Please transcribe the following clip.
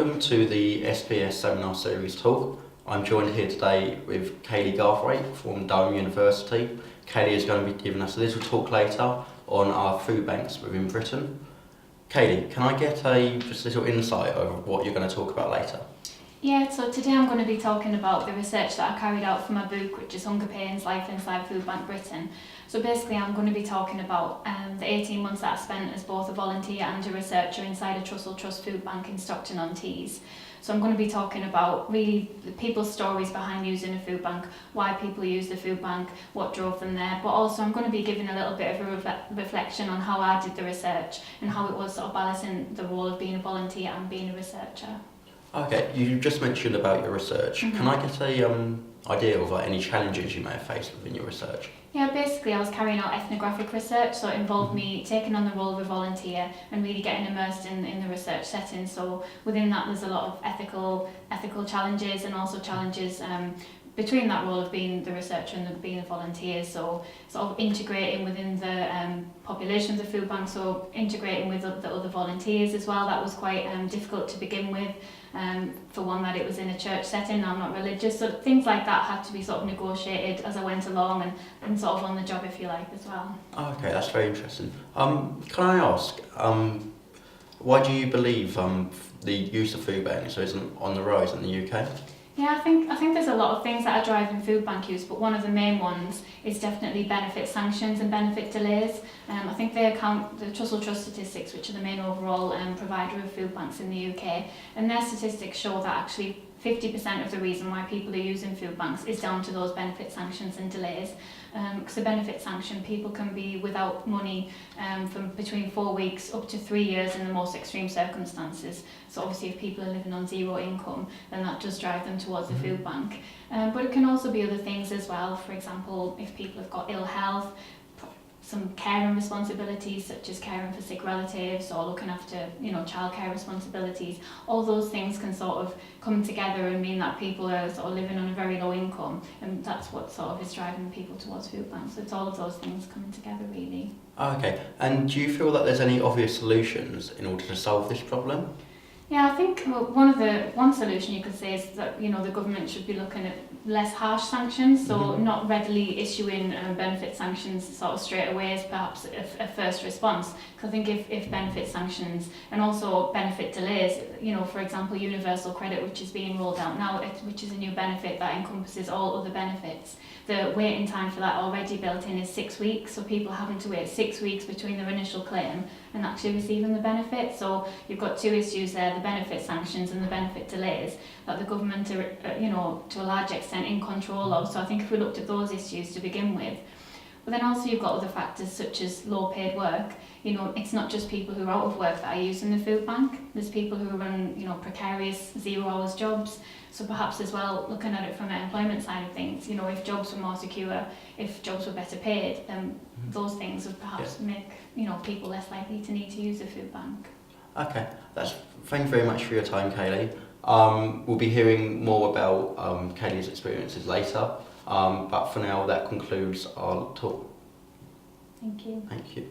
Welcome to the SPS Seminar Series talk. I'm joined here today with Kayleigh Garthwaite from Durham University. Kayleigh is going to be giving us a little talk later on our food banks within Britain. Kayleigh, can I get just a little insight over what you're going to talk about later? Yeah, so today I'm going to be talking about the research that I carried out for my book, which is Hunger Pains, Life Inside Food Bank Britain. So basically I'm going to be talking about the 18 months that I spent as both a volunteer and a researcher inside a Trussell Trust food bank in Stockton-on-Tees. So I'm going to be talking about really the people's stories behind using a food bank, why people use the food bank, what drove them there, but also I'm going to be giving a little bit of a reflection on how I did the research and how it was sort of balancing the role of being a volunteer and being a researcher. Okay, you just mentioned about your research. Mm-hmm. Can I get a idea of any challenges you may have faced within your research? Yeah, basically I was carrying out ethnographic research, so it involved me taking on the role of a volunteer and really getting immersed in the research setting. So within that there's a lot of ethical challenges and also challenges between that role of being the researcher and being a volunteer, so sort of integrating within the population of the food bank, so integrating with the other volunteers as well. That was quite difficult to begin with, for one, that it was in a church setting. I'm not religious, so things like that had to be sort of negotiated as I went along and sort of on the job, if you like, as well. Okay, that's very interesting. Can I ask, why do you believe the use of food banks isn't on the rise in the UK? Yeah, I think there's a lot of things that are driving food bank use, but one of the main ones is definitely benefit sanctions and benefit delays. I think they account the Trussell Trust statistics, which are the main overall provider of food banks in the UK, and their statistics show that actually 50% of the reason why people are using food banks is down to those benefit sanctions and delays. Because the benefit sanction, people can be without money from between 4 weeks up to 3 years in the most extreme circumstances. So obviously if people are living on zero income, then that does drive them towards the food bank. But it can also be other things as well. For example, if people have got ill health, some caring responsibilities such as caring for sick relatives or looking after, childcare responsibilities, all those things can sort of come together and mean that people are sort of living on a very low income, and that's what sort of is driving people towards food banks. So it's all of those things coming together, really. Okay, and do you feel that there's any obvious solutions in order to solve this problem? Yeah, I think one solution you could say is that the government should be looking at less harsh sanctions, so not readily issuing benefit sanctions sort of straight away as perhaps a first response. Because I think if benefit sanctions and also benefit delays, for example, universal credit, which is being rolled out now, which is a new benefit that encompasses all other benefits, the waiting time for that already built in is 6 weeks, so people having to wait 6 weeks between their initial claim and actually receiving the benefit. So you've got two issues there, the benefit sanctions and the benefit delays, that the government are, to a large extent in control of. So I think if we looked at those issues to begin with. But then also you've got other factors such as low paid work. It's not just people who are out of work that are using the food bank. There's people who run, precarious 0 hours jobs. So perhaps as well, looking at it from an employment side of things, if jobs were more secure, if jobs were better paid, then those things would perhaps make, people less likely to need to use the food bank. Okay, thank you very much for your time, Kayleigh. We'll be hearing more about Kayleigh's experiences later, but for now that concludes our talk. Thank you. Thank you.